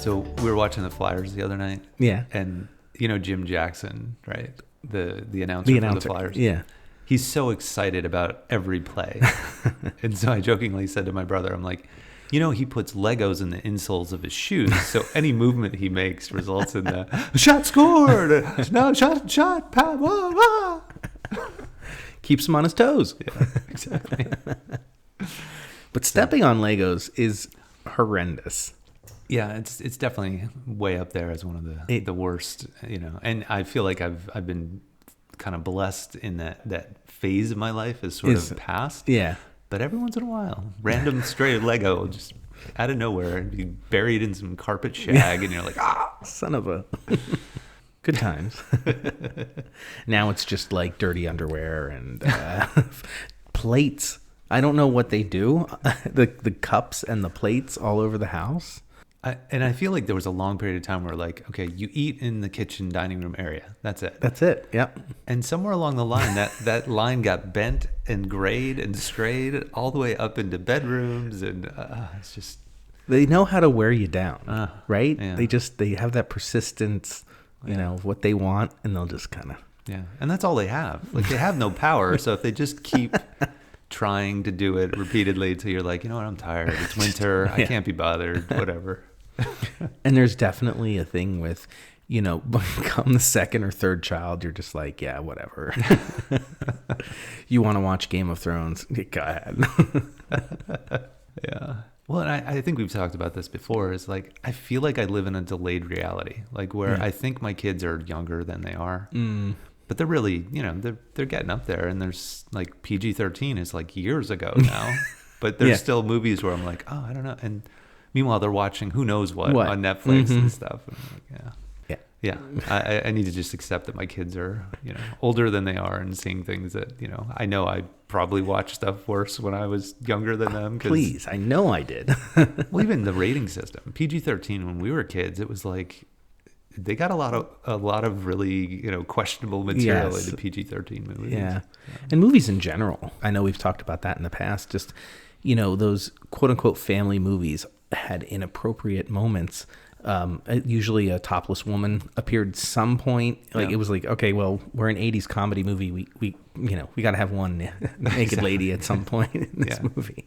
So we were watching the Flyers the other night. Yeah. And you know Jim Jackson, right? The announcer for the Flyers. Yeah. He's so excited about every play. And so I jokingly said to my brother, I'm like, you know, he puts Legos in the insoles of his shoes, so any movement he makes results in the shot scored, no shot, wah, wah. Keeps him on his toes. Yeah, exactly. But stepping on Legos is horrendous. Yeah, it's definitely way up there as one of the worst, you know. And I feel like I've been kind of blessed in that phase of my life is sort of past. Yeah. But every once in a while, random stray Lego will just out of nowhere and be buried in some carpet shag, and you're like, son of a. Good times. Now it's just like dirty underwear and plates. I don't know what they do. The cups and the plates all over the house. And I feel like there was a long period of time where like, okay, you eat in the kitchen dining room area. That's it. That's it. Yep. And somewhere along the line, that line got bent and grayed and strayed all the way up into bedrooms, and it's just. They know how to wear you down, right? Yeah. They have that persistence, you know, of what they want, and they'll just kind of. Yeah, and that's all they have. Like they have no power, so if they just keep trying to do it repeatedly until you're like, you know what, I'm tired. It's winter. I can't be bothered. Whatever. And there's definitely a thing with, you know, become the second or third child, you're just like, yeah, whatever. You want to watch Game of Thrones? Go ahead. Yeah. Well, and I think we've talked about this before. Is like I feel like I live in a delayed reality, like where I think my kids are younger than they are. But they're really, you know, they're getting up there, and there's like PG-13 is like years ago now, but there's still movies where I'm like, oh, I don't know. And meanwhile, they're watching who knows what on Netflix and stuff. And I'm like, yeah. I need to just accept that my kids are, you know, older than they are and seeing things that, you know I probably watched stuff worse when I was younger than them. Please, I know I did. Well, even the rating system, PG-13 when we were kids, it was like. They got a lot of really, you know, questionable material into PG-13 movies. Yeah. And movies in general. I know we've talked about that in the past. Just, you know, those quote unquote family movies had inappropriate moments. Usually a topless woman appeared some point. Like it was like, okay, well, we're an 80s comedy movie. We you know, we got to have one naked lady at some point in this movie.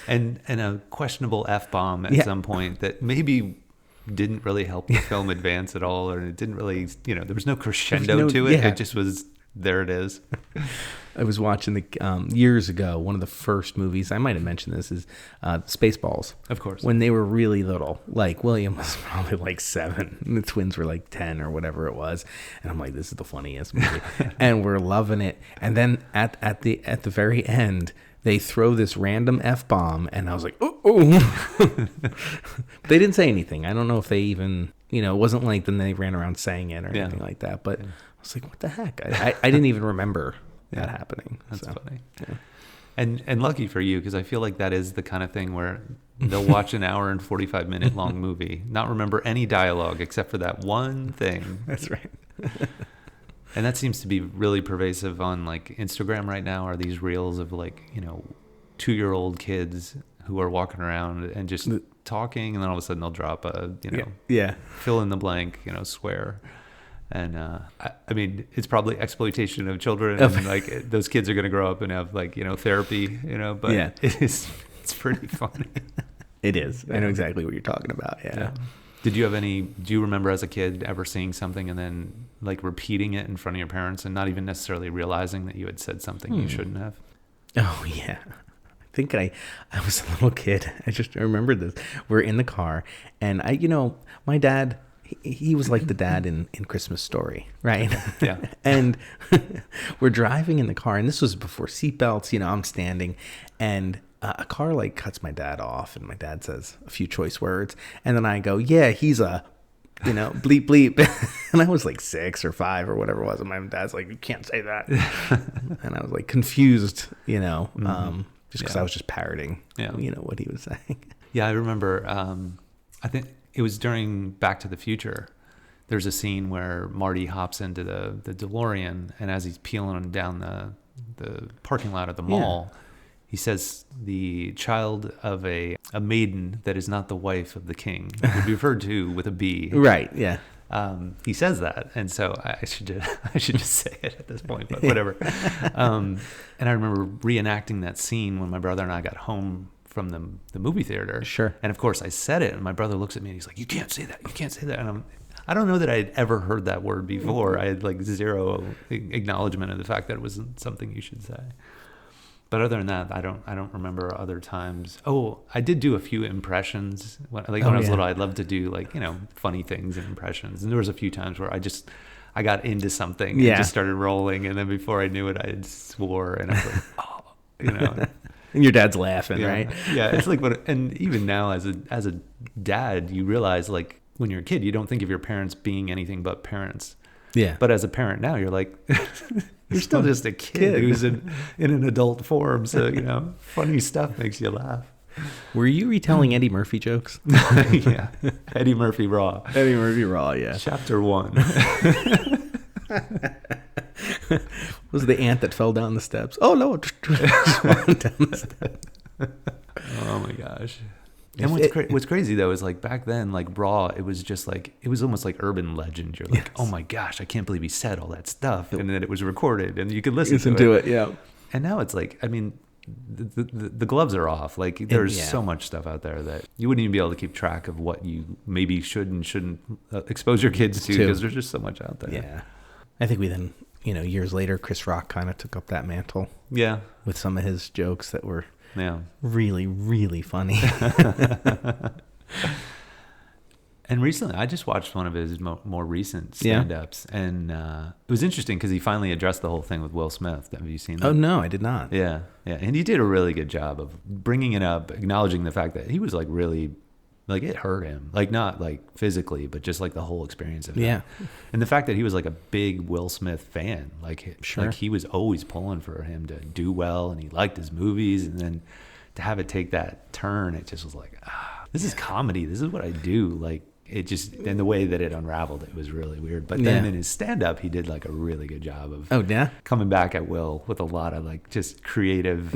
And a questionable F-bomb at some point that maybe didn't really help the film advance at all, or it didn't really, you know, there was no crescendo to it. It just was, there it is. I was watching the years ago, one of the first movies, I might have mentioned this, is Spaceballs. Of course. When they were really little, like William was probably like 7, and the twins were like 10 or whatever it was. And I'm like, this is the funniest movie. And we're loving it. And then at the very end, they throw this random F-bomb, and I was like, oh. They didn't say anything. I don't know if they even, you know, it wasn't like then they ran around saying it or anything like that. But I was like, what the heck? I didn't even remember that happening. That's funny. Yeah. And lucky for you, because I feel like that is the kind of thing where they'll watch an hour and 45-minute long movie, not remember any dialogue except for that one thing. That's right. And that seems to be really pervasive on like Instagram right now, are these reels of like, you know, 2-year-old kids who are walking around and just talking, and then all of a sudden they'll drop a, you know, fill in the blank, you know, swear. And I mean, it's probably exploitation of children, and like those kids are going to grow up and have like, you know, therapy, you know, but it's pretty funny. It is. I know exactly what you're talking about. Yeah. Do you remember as a kid ever seeing something and then like repeating it in front of your parents and not even necessarily realizing that you had said something you shouldn't have? Oh, yeah. I think I was a little kid. I remember this. We're in the car, and my dad, he was like the dad in Christmas Story, right? Yeah. And we're driving in the car, and this was before seatbelts, you know, I'm standing, and a car like cuts my dad off, and my dad says a few choice words, and then I go, yeah, he's a, you know, bleep bleep. And I was like 6 or 5 or whatever it was, and my dad's like, you can't say that. And I was like confused, you know, just because I was just parroting, you know, what he was saying. Yeah, I remember, I think it was during Back to the Future. There's a scene where Marty hops into the DeLorean, and as he's peeling down the parking lot at the mall, he says the child of a maiden that is not the wife of the king would be referred to with a B. Right. Yeah. He says that, and so I should just say it at this point, but whatever. And I remember reenacting that scene when my brother and I got home from the movie theater. Sure. And of course I said it, and my brother looks at me and he's like, "You can't say that. You can't say that." And I don't know that I had ever heard that word before. I had like zero acknowledgement of the fact that it wasn't something you should say. But other than that, I don't remember other times. Oh, I did do a few impressions. When I was little, I'd love to do like, funny things and impressions. And there was a few times where I got into something and just started rolling. And then before I knew it, I had swore. And I was like, oh, And your dad's laughing, right? Yeah, it's like, and even now as a dad, you realize like when you're a kid, you don't think of your parents being anything but parents. Yeah. But as a parent now, you're like, you're still just a kid who's in an adult form. So, funny stuff makes you laugh. Were you retelling Eddie Murphy jokes? Yeah. Eddie Murphy Raw. Eddie Murphy Raw, yeah. Chapter 1. Was the ant that fell down the steps? Oh, no. Just falling down the steps. Oh, my gosh. And what's crazy though is like back then, like Raw, it was just like, it was almost like urban legend. You're like, oh my gosh, I can't believe he said all that stuff, and then it was recorded, and you could listen to it. Yeah. And now it's like, I mean, the gloves are off. Like there's so much stuff out there that you wouldn't even be able to keep track of what you maybe should and shouldn't expose your kids to, because there's just so much out there. Yeah. I think we then, years later, Chris Rock kind of took up that mantle. Yeah. With some of his jokes that were. Yeah. Really, really funny. And recently, I just watched one of his more recent stand-ups, and it was interesting because he finally addressed the whole thing with Will Smith. Have you seen that? Oh, no, I did not. Yeah. And he did a really good job of bringing it up, acknowledging the fact that he was like really, like it hurt him. Like not like physically, but just like the whole experience of it. Yeah. And the fact that he was like a big Will Smith fan, like he was always pulling for him to do well, and he liked his movies, and then to have it take that turn, it just was like, this is comedy. This is what I do. Like it just, and the way that it unraveled, it was really weird. But then in his stand-up, he did like a really good job of coming back at Will with a lot of like just creative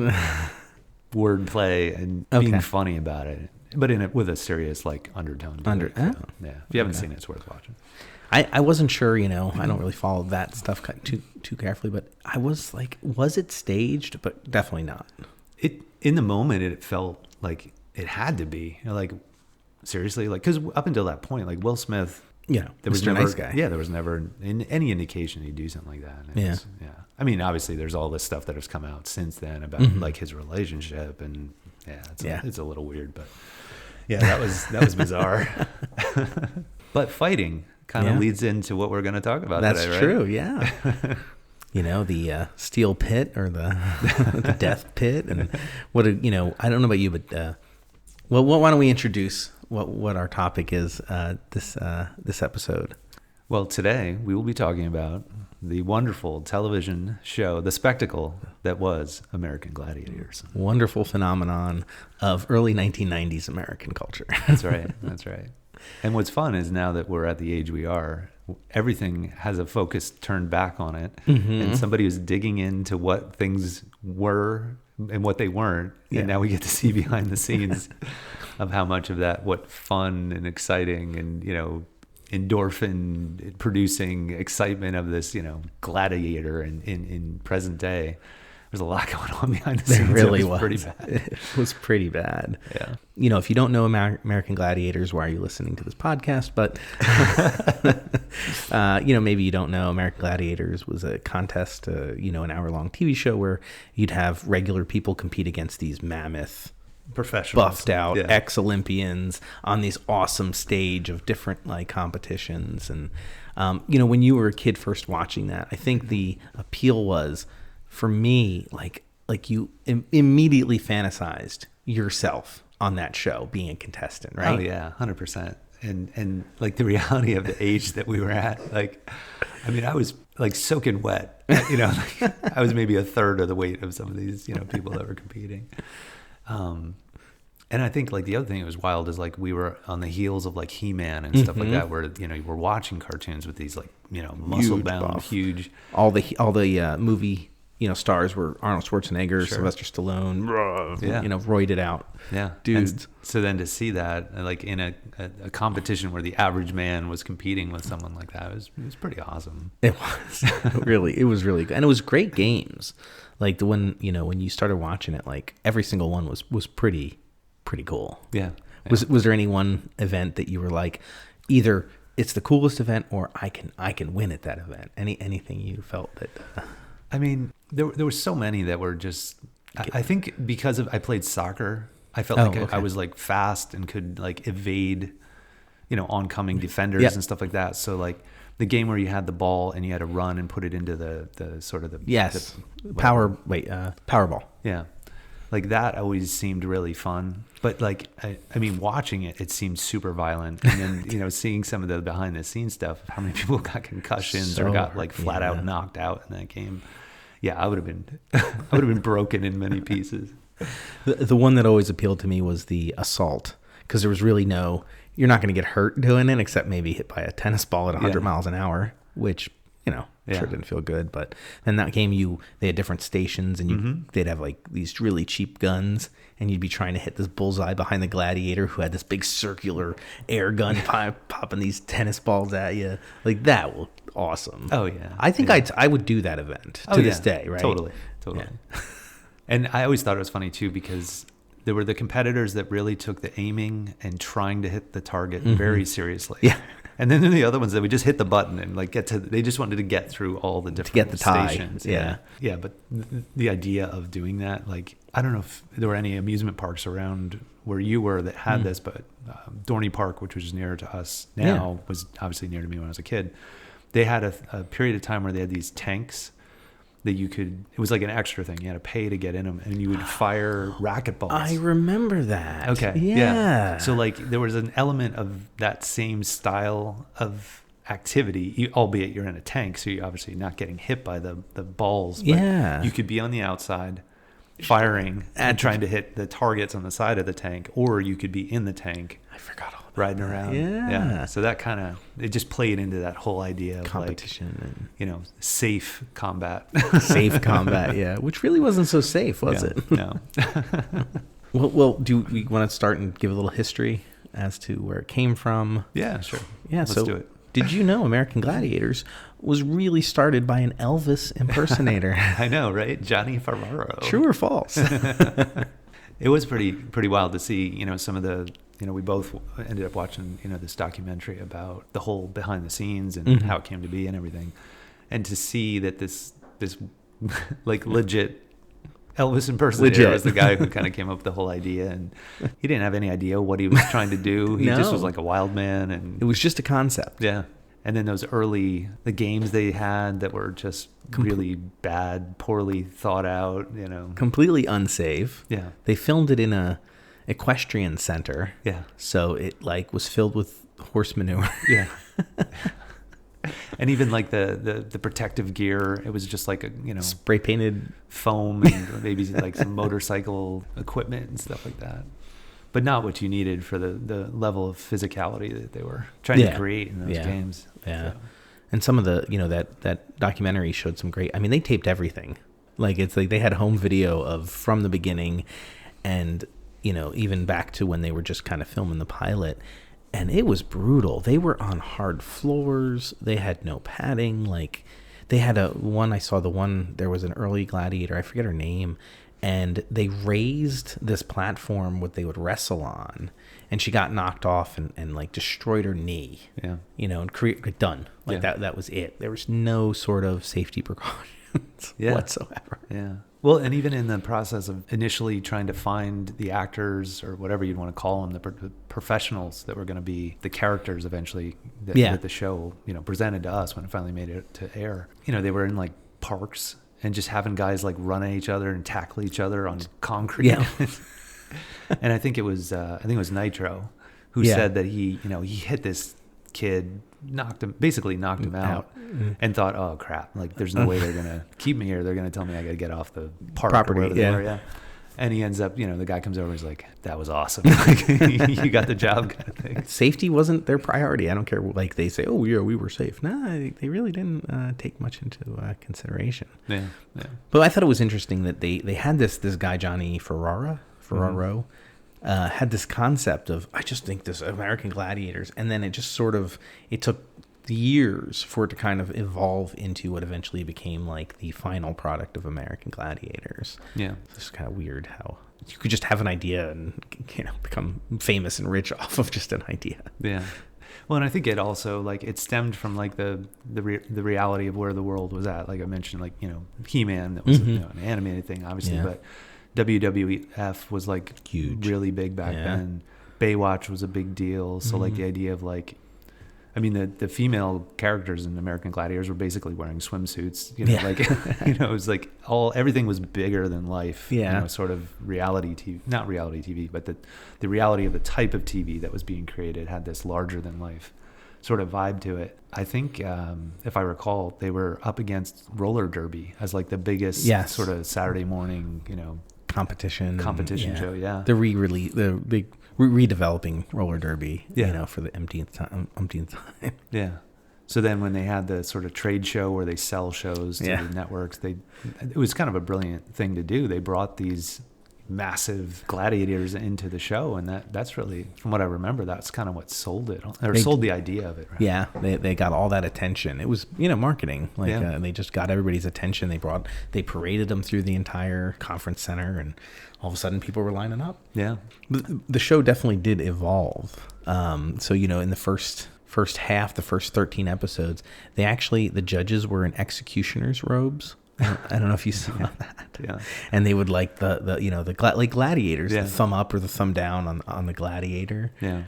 wordplay and being funny about it. But with a serious like undertone. Yeah. If you haven't seen it, it's worth watching. I wasn't sure, I don't really follow that stuff too carefully, but I was like, was it staged? But definitely not. In the moment, it felt like it had to be. Like seriously, like because up until that point, like Will Smith, there was never, nice guy. Yeah, there was never any indication he'd do something like that. I mean, obviously, there's all this stuff that has come out since then about like his relationship, and it's a little weird, but that was bizarre. But fighting kind of leads into what we're going to talk about today, right? That's true. Yeah. The steel pit or the death pit, and what I don't know about you, but why don't we introduce what our topic is this episode? Well, today we will be talking about the wonderful television show, the spectacle that was American Gladiators. Wonderful phenomenon of early 1990s American culture. That's right. And what's fun is now that we're at the age we are, everything has a focus turned back on it, and somebody was digging into what things were and what they weren't, and now we get to see behind the scenes of how much of that, what fun and exciting and endorphin producing excitement of this gladiator in present day. There's a lot going on behind the scenes. There really was. Pretty bad. It was pretty bad. Yeah. If you don't know American Gladiators, why are you listening to this podcast? But, maybe you don't know American Gladiators was a contest, an hour-long TV show where you'd have regular people compete against these mammoth, professionals, buffed out ex-Olympians on these awesome stage of different like competitions. And, when you were a kid first watching that, I think the appeal was, for me, like you immediately fantasized yourself on that show being a contestant, right? Oh yeah, 100%. And like the reality of the age that we were at, like, I mean, I was like soaking wet, I was maybe a third of the weight of some of these, people that were competing. And I think like the other thing that was wild is like we were on the heels of like He-Man and stuff like that, where you were watching cartoons with these like muscle bound, huge, all the movie stars were Arnold Schwarzenegger, Sylvester Stallone, roided out. Yeah. Dudes. And so then to see that like in a competition where the average man was competing with someone like that, it was pretty awesome. It was really good. And it was great games. Like the one, when you started watching it, like every single one was pretty cool. Yeah. Was there any one event that you were like, either it's the coolest event or I can win at that event? Anything you felt that I mean, there were so many that were just, I think because I played soccer, I felt like I was like fast and could like evade, oncoming defenders and stuff like that. So like the game where you had the ball and you had to run and put it into the sort of the Powerball. Yeah. Like that always seemed really fun. But like, I mean, watching it seemed super violent. And then, seeing some of the behind the scenes stuff, how many people got concussions or got like flat out knocked out in that game. Yeah, I would have been broken in many pieces. The one that always appealed to me was the assault, because there was really you're not going to get hurt doing it except maybe hit by a tennis ball at 100 miles an hour, which, sure didn't feel good. But in that game, they had different stations and they'd have like these really cheap guns and you'd be trying to hit this bullseye behind the gladiator who had this big circular air gun popping these tennis balls at you. Like that was awesome. Oh, yeah. I think I would do that event to this day, right? Totally. Yeah. And I always thought it was funny too, because there were the competitors that really took the aiming and trying to hit the target very seriously. Yeah. And then there are the other ones that would just hit the button and like they just wanted to get through all the different stations. Yeah. Yeah. But the idea of doing that, like, I don't know if there were any amusement parks around where you were that had this, but Dorney Park, which was nearer to us now, was obviously near to me when I was a kid. They had a period of time where they had these tanks that it was like an extra thing. You had to pay to get in them and you would fire racquetballs. I remember that. Okay. Yeah. So like there was an element of that same style of activity, albeit you're in a tank, so you're obviously not getting hit by the balls. But you could be on the outside firing and trying to hit the targets on the side of the tank, or you could be in the tank. I forgot all about riding around. Yeah. So that it just played into that whole idea of competition and, safe combat. Safe combat, yeah. Which really wasn't so safe, was it? No. Well, do we want to start and give a little history as to where it came from? Yeah, sure. Yeah, Let's do it. Did you know American Gladiators was really started by an Elvis impersonator? I know, right? Johnny Ferraro. True or false? It was pretty wild to see, some of the, we both ended up watching, this documentary about the whole behind the scenes and how it came to be and everything. And to see that this like legit Elvis impersonator was the guy who kind of came up with the whole idea, and he didn't have any idea what he was trying to do. He just was like a wild man, and it was just a concept. Yeah. And then the games they had that were just really bad, poorly thought out, completely unsafe. Yeah. They filmed it in a equestrian center. Yeah. So it like was filled with horse manure. Yeah. And even like the protective gear, it was just like a spray painted foam and maybe like some motorcycle equipment and stuff like that, but not what you needed for the level of physicality that they were trying to create in those games. Yeah. So. And some of the that documentary showed some great. I mean, they taped everything. Like it's like they had home video from the beginning, and even back to when they were just kind of filming the pilot. And it was brutal. They were on hard floors. They had no padding. Like they had there was an early gladiator, I forget her name, and they raised this platform what they would wrestle on, and she got knocked off and like destroyed her knee. Yeah. And done. Like that was it. There was no sort of safety precautions whatsoever. Yeah. Well, and even in the process of initially trying to find the actors or whatever you'd want to call them, the professionals that were going to be the characters eventually that the show, presented to us when it finally made it to air. They were in like parks and just having guys like run at each other and tackle each other on concrete. Yeah. And I think it was Nitro who said that he hit this kid, knocked him out. And thought, oh crap, like there's no way they're gonna keep me here. They're gonna tell me I gotta get off the park property. or wherever they were. Yeah. And he ends up, the guy comes over and he's like, that was awesome. Like, you got the job kind of thing. Safety wasn't their priority. I don't care. Like they say, oh, yeah, we were safe. No, they really didn't take much into consideration. Yeah. But I thought it was interesting that they had this guy, Johnny Ferraro, had this concept of, I just think this American Gladiators. And then it just sort of, it took years for it to kind of evolve into what eventually became like the final product of American Gladiators. Yeah. It's kind of weird how you could just have an idea and become famous and rich off of just an idea. Yeah. Well, and I think it also like it stemmed from like the reality of where the world was at. Like I mentioned, like He-Man, that was an animated thing, obviously, but WWF was like huge, really big back then. Baywatch was a big deal. So like the idea of like, I mean, the female characters in American Gladiators were basically wearing swimsuits. Like it was like everything was bigger than life. Yeah. Sort of reality TV, not reality TV, but the reality of the type of TV that was being created had this larger than life sort of vibe to it. I think, if I recall, they were up against roller derby as like the biggest sort of Saturday morning, competition show. Yeah. The big redeveloping roller derby, for the umpteenth time. Yeah. So then when they had the sort of trade show where they sell shows to the networks, it was kind of a brilliant thing to do. They brought these massive gladiators into the show, and that's really, from what I remember, that's kind of what sold it, or sold the idea of it. Right? Yeah, they got all that attention. It was marketing. They just got everybody's attention. They paraded them through the entire conference center, and all of a sudden people were lining up. Yeah, the show definitely did evolve. So in the first half, the first 13 episodes, the judges were in executioner's robes. I don't know if you saw that. Yeah. And they would like like gladiators, the thumb up or the thumb down on the gladiator. Yeah.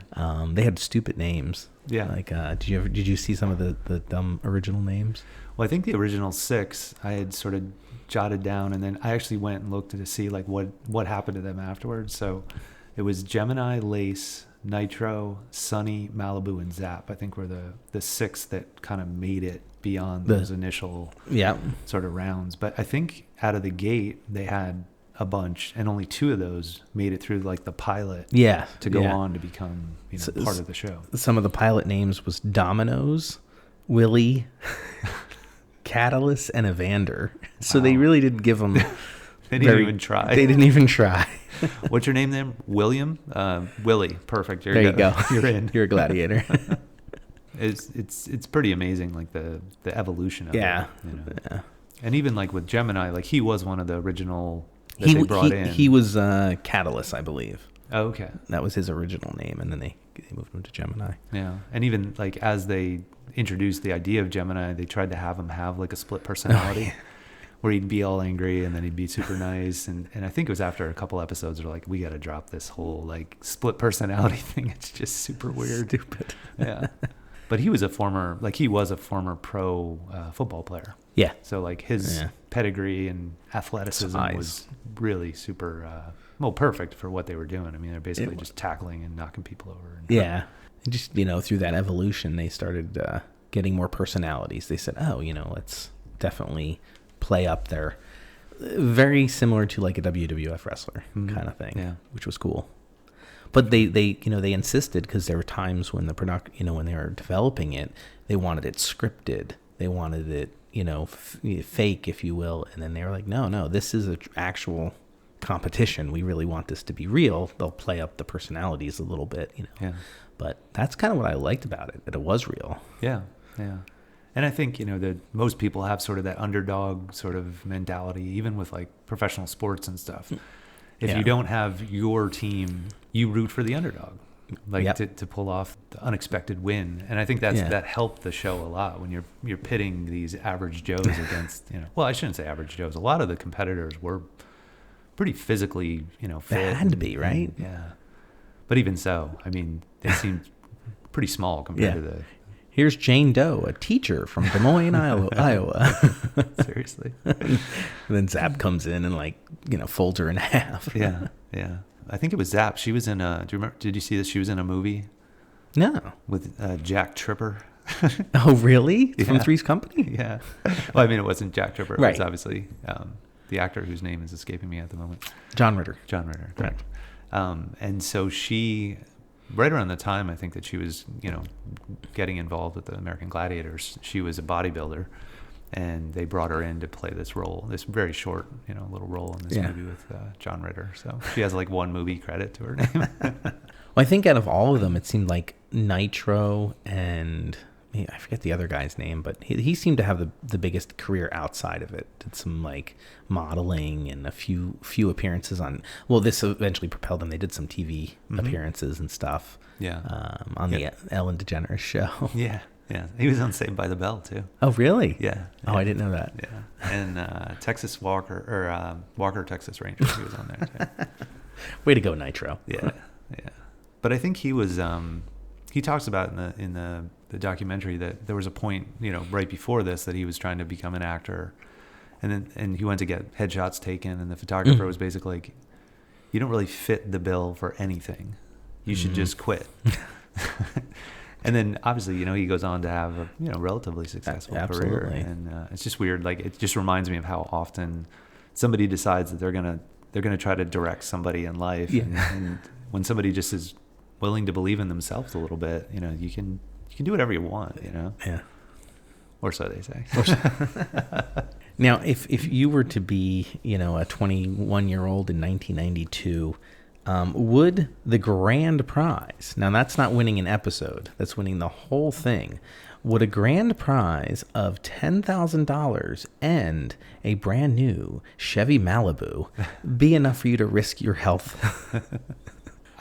They had stupid names. Yeah. Like, did you see some of the dumb original names? Well, I think the original 6 I had sort of jotted down, and then I actually went and looked to see like what happened to them afterwards. So it was Gemini, Lace, Nitro, Sunny, Malibu, and Zap. I think were the 6 that kind of made it beyond those initial sort of rounds. But I think out of the gate they had a bunch, and only 2 of those made it through like the pilot to go on to become part of the show. Some of the pilot names was Dominoes, Willie, Catalyst, and Evander. So they really didn't give them They didn't even try. They didn't even try. What's your name then? William? Willie. Perfect. There you go. You're in. You're a gladiator. It's pretty amazing, like the evolution of it. Yeah. And even like with Gemini, like he was one of the original that they brought in. He was Catalyst, I believe. Oh, okay. That was his original name, and then they moved him to Gemini. Yeah. And even like as they introduced the idea of Gemini, they tried to have him have like a split personality. Where he'd be all angry and then he'd be super nice. And I think it was after a couple episodes they're like, we got to drop this whole like split personality thing. It's just super weird. Stupid. Yeah. But he was a former pro football player. Yeah. So like his pedigree and athleticism was really super, perfect for what they were doing. I mean, they're basically just tackling and knocking people over. And just, through that evolution, they started getting more personalities. They said, let's definitely play up there, very similar to like a WWF wrestler kind of thing, which was cool. But they insisted, because there were times when when they were developing it, they wanted it scripted, they wanted it fake, if you will, and then they were like, no, this is an actual competition. We really want this to be real. They'll play up the personalities a little bit, But that's kind of what I liked about it, that it was real. Yeah. And I think, that most people have sort of that underdog sort of mentality, even with like professional sports and stuff. If you don't have your team, you root for the underdog, like to pull off the unexpected win. And I think that helped the show a lot when you're pitting these average Joes against, well, I shouldn't say average Joes. A lot of the competitors were pretty physically, fit. That had to be, right? Yeah. But even so, I mean, they seemed pretty small compared to the... Here's Jane Doe, a teacher from Des Moines, Iowa. Seriously. And then Zap comes in and folds her in half. Yeah. I think it was Zap. She was in did you see this? She was in a movie. No. With Jack Tripper. Oh, really? From Three's Company? Yeah. Well, I mean, it wasn't Jack Tripper. It was obviously the actor whose name is escaping me at the moment. John Ritter. John Ritter, correct. And so she, right around the time I think that she was, getting involved with the American Gladiators, she was a bodybuilder, and they brought her in to play this role, this very short, little role in this movie with John Ritter. So she has like one movie credit to her name. Well, I think out of all of them, it seemed like Nitro and I forget the other guy's name, but he seemed to have the biggest career outside of it. Did some like modeling and a few appearances on. Well, this eventually propelled them. They did some TV appearances and stuff. Yeah. On the Ellen DeGeneres show. Yeah. Yeah. He was on Saved by the Bell too. Oh, really? Yeah. Oh, I didn't know that. Yeah. And Texas Walker or Walker Texas Ranger. He was on there too. Way to go, Nitro. Yeah. Yeah. But I think he was. He talks about in the documentary that there was a point, right before this, that he was trying to become an actor, and he went to get headshots taken, and the photographer was basically like, "You don't really fit the bill for anything. You should just quit." And then obviously, he goes on to have a relatively successful career, and it's just weird. Like, it just reminds me of how often somebody decides that they're gonna try to direct somebody in life, and when somebody just is willing to believe in themselves a little bit, you can do whatever you want, Yeah. Or so they say. Now, if you were to be, a 21-year-old in 1992, would the grand prize, now that's not winning an episode, that's winning the whole thing, would a grand prize of $10,000 and a brand new Chevy Malibu be enough for you to risk your health?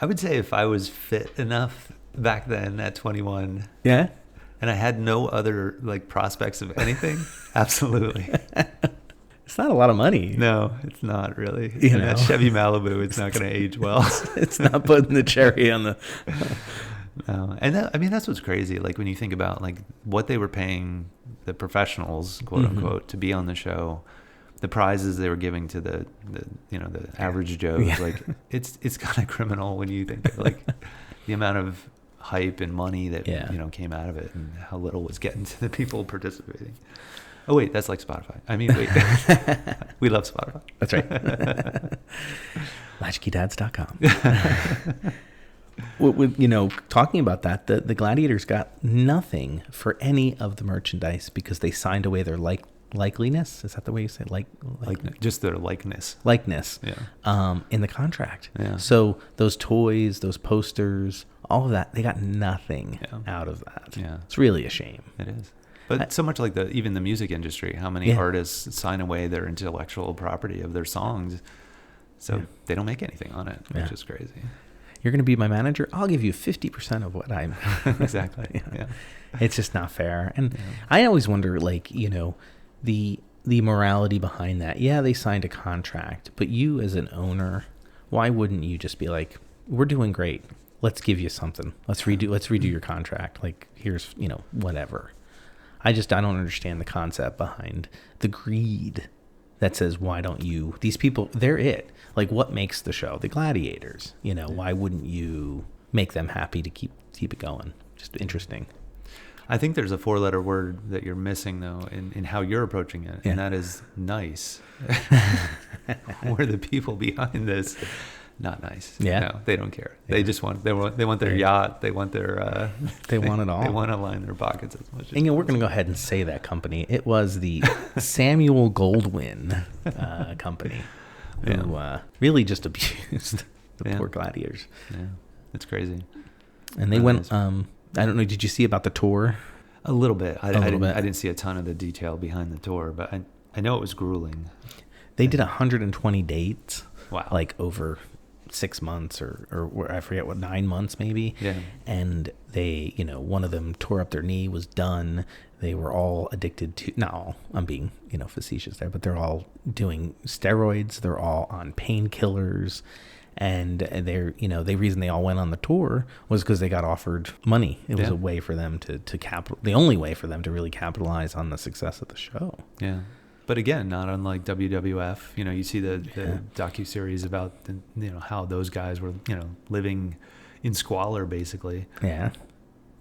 I would say if I was fit enough back then at 21, yeah, and I had no other prospects of anything, absolutely. It's not a lot of money. No, it's not really. That Chevy Malibu, it's not going to age well. It's not putting the cherry on the. No, and that's what's crazy. Like, when you think about what they were paying the professionals, quote unquote, to be on the show. The prizes they were giving to the average Joe, it's kind of criminal when you think of the amount of hype and money that came out of it, and how little was getting to the people participating. Oh wait, that's like Spotify. I mean, wait, we love Spotify. That's right. Latchkeydads.com. Talking about that, the Gladiators got nothing for any of the merchandise because they signed away their likeliness, is that the way you say just their likeness in the contract. So those toys, those posters, all of that, they got nothing out of that. It's really a shame. It is. But so much like even the music industry, how many artists sign away their intellectual property of their songs, so they don't make anything on it, which is crazy. You're going to be my manager? I'll give you 50% of what I'm. Exactly. It's just not fair. And I always wonder, the morality behind that. Yeah, they signed a contract, but you as an owner, why wouldn't you just be like, we're doing great. Let's give you something. Let's redo your contract. Here's, whatever. I don't understand the concept behind the greed that says, why don't you, these people, they're it. What makes the show? The Gladiators, why wouldn't you make them happy to keep it going? Just interesting. I think there's a 4-letter word that you're missing, though, in how you're approaching it, and that is nice. Where the people behind this, not nice. Yeah. No, they don't care. They just want their yacht. They want their. They want it all. They want to line their pockets as much. And we're going to go ahead and say that company. It was the Samuel Goldwyn company who really just abused the poor Gladiators. Yeah, it's crazy. And they went. I don't know. Did you see about the tour? A little bit. I didn't see a ton of the detail behind the tour, but I know it was grueling. They did 120 dates. Wow. Over 6 months or I forget what, 9 months maybe. Yeah. And they, one of them tore up their knee, was done. They were all addicted to, not all, I'm being, facetious there, but they're all doing steroids. They're all on painkillers. And they're, the reason they all went on the tour was because they got offered money. It was a way for them to the only way for them to really capitalize on the success of the show. Yeah. But again, not unlike WWF, you see the docuseries about how those guys were, living in squalor, basically. Yeah.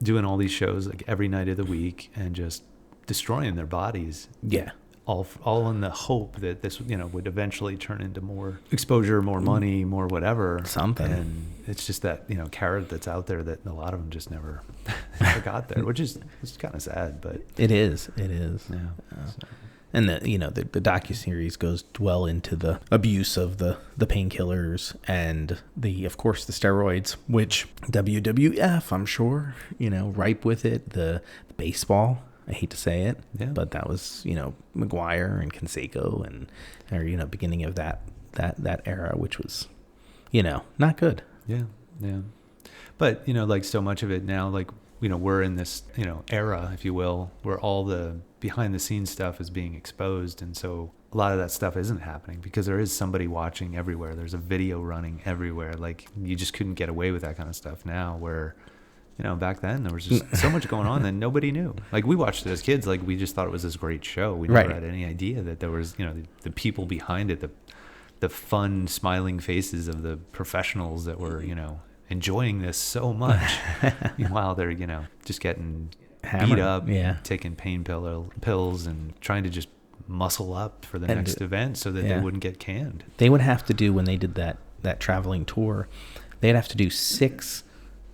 Doing all these shows every night of the week and just destroying their bodies. Yeah. all in the hope that this, would eventually turn into more exposure, more money, more whatever. Something. And it's just that, carrot that's out there that a lot of them just never got there, which is kind of sad, but it is. Yeah. So. And the docuseries goes well into the abuse of the painkillers and of course the steroids, which WWF, I'm sure, ripe with it, the baseball. I hate to say it, but that was, McGuire and Canseco beginning of that era, which was, not good. Yeah. Yeah. But, like so much of it now, like, we're in this, era, if you will, where all the behind the scenes stuff is being exposed. And so a lot of that stuff isn't happening because there is somebody watching everywhere. There's a video running everywhere. Like you just couldn't get away with that kind of stuff now where, back then there was just so much going on that nobody knew. Like we watched it as kids, like we just thought it was this great show. We never had any idea that there was, the people behind it, the fun smiling faces of the professionals that were, enjoying this so much. Meanwhile, they're, just getting beat up, taking pain pills and trying to just muscle up for the next event so that they wouldn't get canned. They would have to do, when they did that traveling tour, they'd have to do 6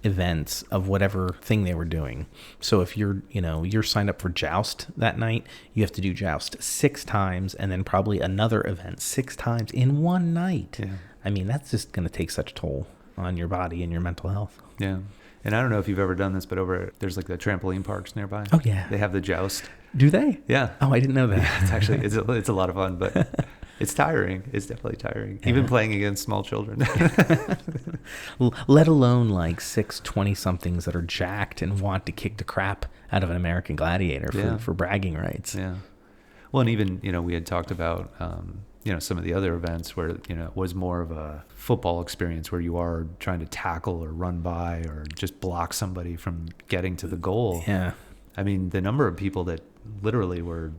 events of whatever thing they were doing. So if you're signed up for Joust that night, you have to do Joust 6 times and then probably another event 6 times in one night. Yeah. I mean, that's just going to take such a toll on your body and your mental health. Yeah. And I don't know if you've ever done this, but there's like the trampoline parks nearby. Oh yeah. They have the Joust. Do they? Yeah. Oh, I didn't know that. Yeah, it's actually, it's a lot of fun, but it's tiring. It's definitely tiring. Yeah. Even playing against small children. Let alone like 6 20-somethings that are jacked and want to kick the crap out of an American Gladiator for bragging rights. Yeah. Well, and even, we had talked about, some of the other events where, it was more of a football experience where you are trying to tackle or run by or just block somebody from getting to the goal. Yeah. I mean, the number of people that literally were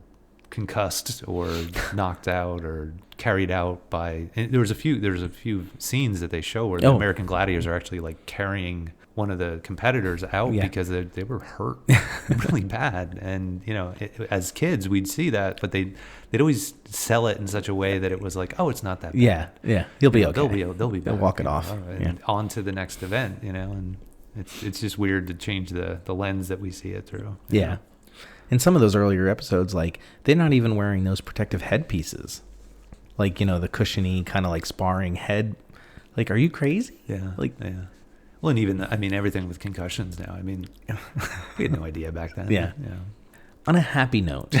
concussed or knocked out or carried out by, there's a few scenes that they show where the American Gladiators are actually like carrying one of the competitors out because they were hurt really bad. And, as kids, we'd see that, but they'd always sell it in such a way that it was like, oh, it's not that bad. Yeah. He'll be okay. They'll be back. They'll walk it off. And on to the next event, and it's just weird to change the lens that we see it through. Yeah. In some of those earlier episodes, like, they're not even wearing those protective headpieces. Like, the cushiony kind of like sparring head. Like, are you crazy? Yeah. Like, yeah. Well, and even, everything with concussions now. I mean, we had no idea back then. Yeah. On a happy note,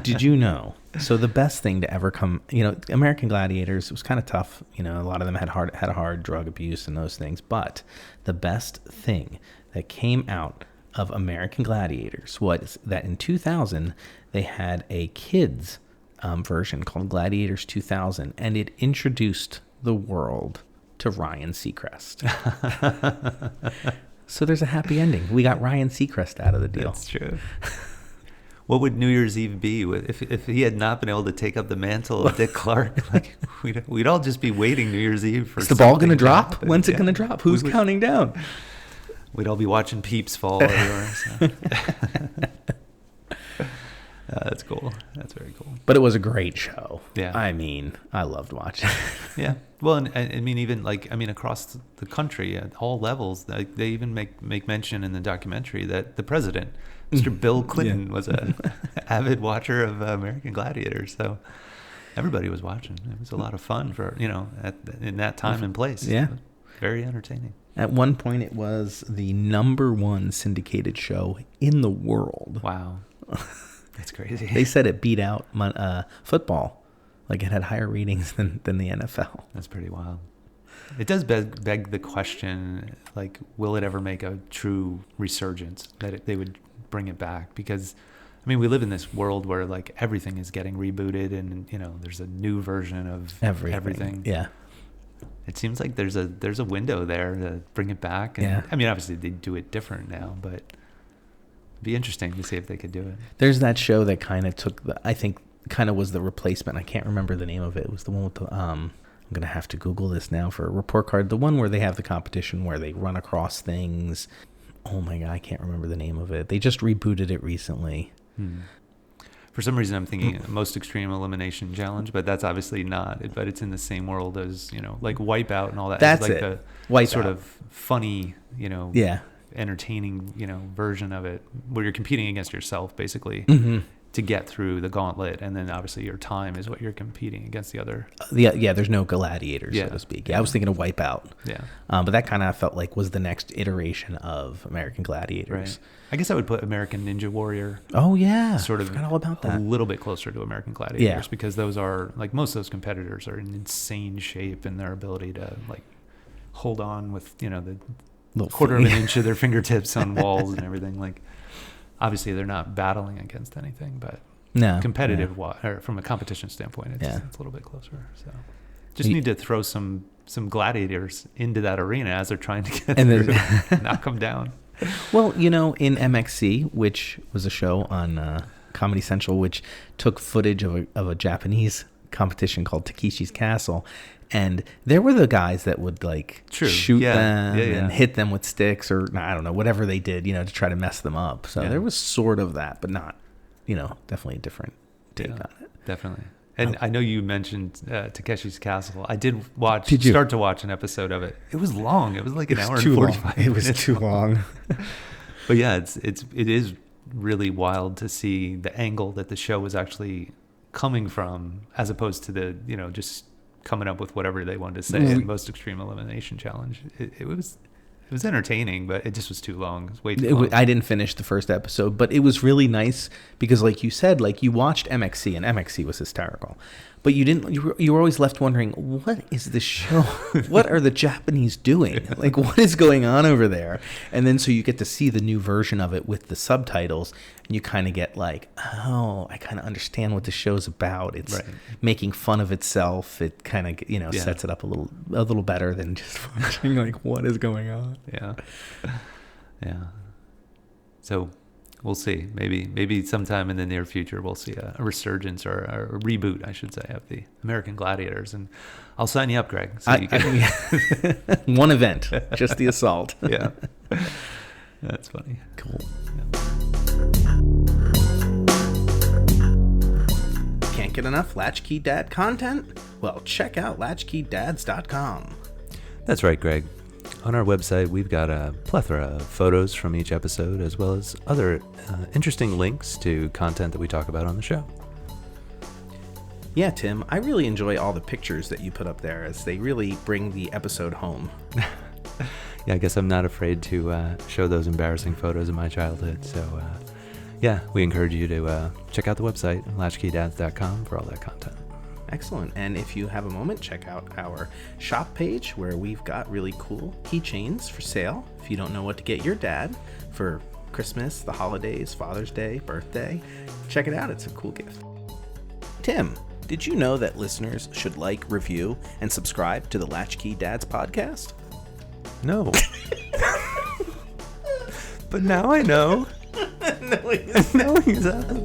did you know? So the best thing to ever come, American Gladiators, it was kind of tough. A lot of them had a hard drug abuse and those things. But the best thing that came out of American Gladiators was that in 2000, they had a kids version called Gladiators 2000, and it introduced the world to Ryan Seacrest. So there's a happy ending. We got Ryan Seacrest out of the deal. That's true. What would New Year's Eve be if he had not been able to take up the mantle of Dick Clark? Like we'd all just be waiting New Year's Eve for. Is the ball going to drop? When's it going to drop? Who's counting down? We'd all be watching peeps fall everywhere. So. That's cool. That's very cool. But it was a great show. Yeah. I mean, I loved watching it. Yeah. Well, and I mean, even across the country at all levels, they even make mention in the documentary that the president, Mr. Bill Clinton, was an avid watcher of American Gladiators. So everybody was watching. It was a lot of fun for, in that time and place. Yeah. Very entertaining. At one point, it was the #1 syndicated show in the world. Wow. That's crazy. They said it beat out football. Like, it had higher ratings than the NFL. That's pretty wild. It does beg the question, like, will it ever make a true resurgence, that they would bring it back? Because, we live in this world where, like, everything is getting rebooted and, there's a new version of everything. Yeah. It seems like there's a window there to bring it back. And, obviously they do it different now, but it'd be interesting to see if they could do it. There's that show that kind of was the replacement. I can't remember the name of it. It was the one with the, I'm going to have to Google this now for a report card. The one where they have the competition where they run across things. Oh my God, I can't remember the name of it. They just rebooted it recently. For some reason, I'm thinking most extreme elimination challenge, but that's obviously not. But it's in the same world as, like Wipeout and all that. That's like it. The Wipeout. sort of funny, Yeah. entertaining, version of it, where you're competing against yourself, basically, to get through the gauntlet, and then obviously your time is what you're competing against the other. Yeah, there's no gladiators, so to speak. Yeah, I was thinking of Wipeout. Yeah. But that kind of felt like was the next iteration of American Gladiators. Right. I guess I would put American Ninja Warrior. Oh yeah, sort of forgot all about that. A little bit closer to American Gladiators, because those are like most of those competitors are in insane shape in their ability to like hold on with the little quarter of an inch of their fingertips on walls and everything. Like obviously they're not battling against anything, but competitive or from a competition standpoint, it's a little bit closer. So just need to throw some gladiators into that arena as they're trying to get through, knock them down. Well, in MXC, which was a show on Comedy Central, which took footage of a Japanese competition called Takeshi's Castle, and there were the guys that would like shoot them and hit them with sticks or I don't know, whatever they did, to try to mess them up. So there was sort of that, but not, definitely a different take on it. Definitely. And I know you mentioned Takeshi's Castle. I did start to watch an episode of it. It was long. It was like an hour and 45 minutes. It was too long. But yeah, it is really wild to see the angle that the show was actually coming from, as opposed to the just coming up with whatever they wanted to say in Most Extreme Elimination Challenge. It was entertaining, but it just was too long. It was way too long. I didn't finish the first episode, but it was really nice because, like you said, like you watched MXC, and MXC was hysterical. But you didn't. You were always left wondering, what is this show? What are the Japanese doing? Like, what is going on over there? And then so you get to see the new version of it with the subtitles, and you kind of get like, oh, I kind of understand what the show's about. It's making fun of itself. It kind of sets it up a little better than just watching like what is going on. Yeah. So we'll see. Maybe sometime in the near future we'll see a resurgence or a reboot, I should say, of the American Gladiators, and I'll sign you up, Greg. So you can... One event, just the assault. Yeah, that's funny. Cool. Yeah. Can't get enough Latch-Key Dad content? Well, check out LatchKeyDads.com. That's right, Greg. On our website, we've got a plethora of photos from each episode, as well as other interesting links to content that we talk about on the show. Yeah, Tim, I really enjoy all the pictures that you put up there, as they really bring the episode home. Yeah, I guess I'm not afraid to show those embarrassing photos of my childhood. So, yeah, we encourage you to check out the website, LatchKeyDads.com, for all that content. Excellent. And if you have a moment, check out our shop page where we've got really cool keychains for sale. If you don't know what to get your dad for Christmas, the holidays, Father's Day, birthday, check it out. It's a cool gift. Tim, did you know that listeners should like, review, and subscribe to the Latch-Key Dads podcast? No. But now I know. No, exactly.